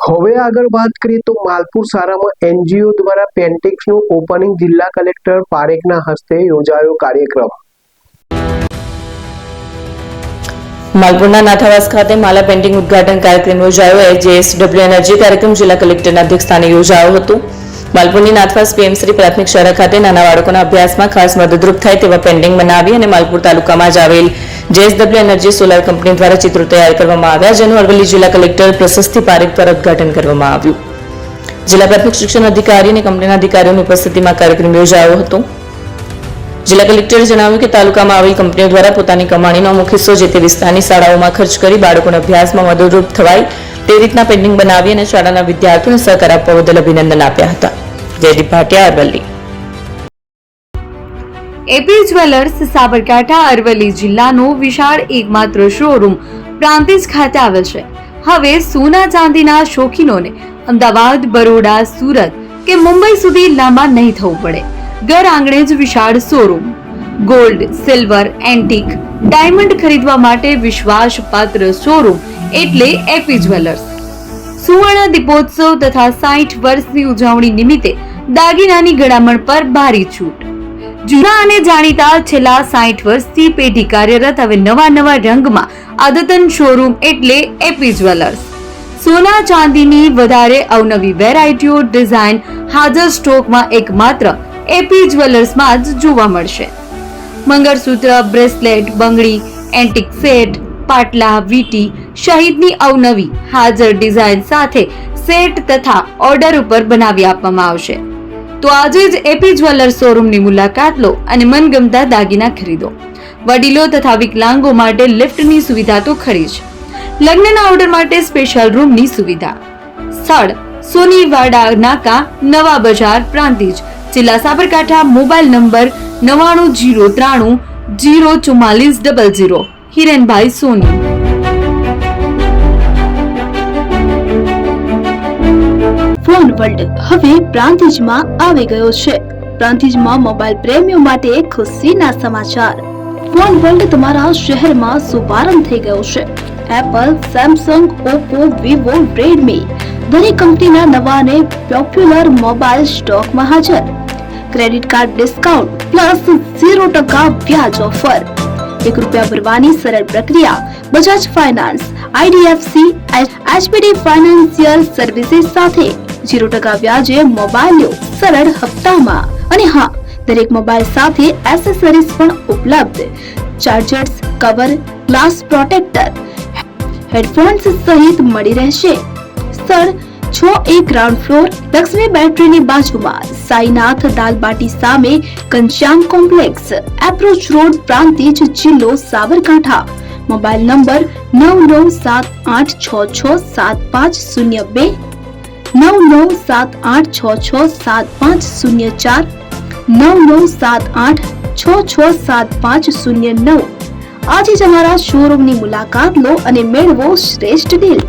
હવે આગળ વાત કરીએ તો માલપુર સારામાં એનજીઓ દ્વારા પેન્ટિક્સનું ઓપનિંગ જિલ્લા કલેક્ટર પારેખના હસ્તે યોજાયો કાર્યક્રમ। માલપુરના નાથાવાસ ખાતે માલા પેન્ટિંગ ઉદ્ઘાટન કાર્યક્રમ યોજાયો। JSW એનર્જી કાર્યક્રમ જિલ્લા કલેક્ટરના અધ્યક્ષસ્થાને યોજાયો હતો। માલપુરની નાથવાસ પીએમશ્રી પ્રાથમિક શાળા ખાતે નાના બાળકોના અભ્યાસમાં ખાસ મદદરૂપ થાય તેવા પેન્ટિંગ બનાવી અને માલપુર તાલુકામાં જ આવેલ JSW એનર્જી સોલાર કંપની દ્વારા ચિત્રો તૈયાર કરવામાં આવ્યા, જેનું અરવલ્લી જિલ્લા કલેક્ટર પ્રશસ્તિ પારેખ દ્વારા ઉદ્ઘાટન કરવામાં આવ્યું। જિલ્લા પ્રાથમિક શિક્ષણ અધિકારી અને કંપનીના અધિકારીઓની ઉપસ્થિતિમાં કાર્યક્રમ યોજાયો હતો। જિલ્લા કલેક્ટરે જણાવ્યું કે તાલુકામાં આવેલ કંપનીઓ દ્વારા પોતાની કમાણીનો અમુક હિસ્સો જે તે વિસ્તારની શાળાઓમાં ખર્ચ કરી બાળકોના અભ્યાસમાં મદદરૂપ થવાય તે રીતના પેન્ટિંગ બનાવી અને શાળાના વિદ્યાર્થીઓને સહકાર આપવા બદલ અભિનંદન આપ્યા હતા। જયદીપ ભાટિયા, અરવલ્લી। એપી જ્વેલર્સ સાબરકાંઠા અરવલ્લી જિલ્લાનો વિશાળ એકમાત્ર શોરૂમ પ્રાંતિજ ખાતે આવેલ છે। હવે સોના ચાંદીના શોખીનોને અમદાવાદ, બરોડા, સુરત કે મુંબઈ સુધી લાંબા નહીં થવું પડે। ઘર આંગણે જ વિશાળ showroom. Gold, silver, antique, diamond ખરીદવા માટે વિશ્વાસપાત્ર શોરૂમ એટલે એપી જ્વેલર્સ। સુવર્ણ દીપોત્સવ તથા 60 વર્ષની ઉજવણી નિમિત્તે દાગીનાની ગળામણ પર ભારી છૂટ। જૂના અને જાણીતા છેલ્લા 60 વર્ષથી પેઢી કાર્યરત હવે નવા રંગમાં અદ્યતન શોરૂમ એટલે એપી જ્વેલર્સ। સોના ચાંદીની વધારે અવનવી વેરાયટીઓ, ડિઝાઇન હાજર સ્ટોકમાં એકમાત્ર એપી જ્વેલર્સમાં જ જોવા મળશે। મંગળસૂત્ર, બ્રેસલેટ, બંગડી, એન્ટિક સેટ, પાટલા, વીટી સહિતની અવનવી હાજર ડિઝાઇન સાથે સેટ તથા ઓર્ડર ઉપર બનાવી આપવામાં આવશે। તો આજે જ એપી જ્વેલર્સ શોરૂમની મુલાકાત લો અને મનગમતા દાગીના ખરીદો। વડીલો તથા વિકલાંગો માટે લિફ્ટની સુવિધા તો ખરી જ, લગ્નના ઓર્ડર માટે સ્પેશિયલ રૂમની સુવિધા। સ્થળ સોનીવાડા નાકા, નવા બજાર, પ્રાંતિજ, જિલ્લા સાબરકાંઠા। Mobile number 9903 04400। હિરેનભાઈ સોની। ફોન વર્લ્ડ હવે પ્રાંતિજમાં આવી ગયો છે। પ્રાંતિજમાં મોબાઈલ પ્રેમીઓ માટે ખુશીના સમાચાર। ફોન વર્લ્ડ તમારા શહેરમાં શુભારંભ થઈ ગયો છે। Apple, Samsung, Oppo, Vivo, Redmi દરેક કંપનીના નવા અને પોપ્યુલર મોબાઈલ સ્ટોકમાં હાજર। ક્રેડિટ કાર્ડ ડિસ્કાઉન્ટ પ્લસ 0% વ્યાજ ઓફર। ₹1 ભરવાની સરળ પ્રક્રિયા। Bajaj finance, IDFC, HPD financial services સાથે 0% વ્યાજે મોબાઈલ લો સરળ હપ્તામાં। અને હા, દરેક મોબાઈલ સાથે એસેસરીઝ પણ ઉપલબ્ધ। Chargers, cover, glass protractor, headphones સહિત મળી રહેશે। સ્થળ 6A ગ્રાઉન્ડ ફ્લોર, લક્ષ્મી બેટરીની બાજુમાં, સાઈનાથ દાલબાટી સામે, Ghanshyam complex, approach road, Prantij, જિલ્લો સાબરકાંઠા। Mobile number 9978667502, 9978667504, 9978667509। આજે જ અમારા શોરૂમની મુલાકાત લો અને મેળવો શ્રેષ્ઠ ડીલ।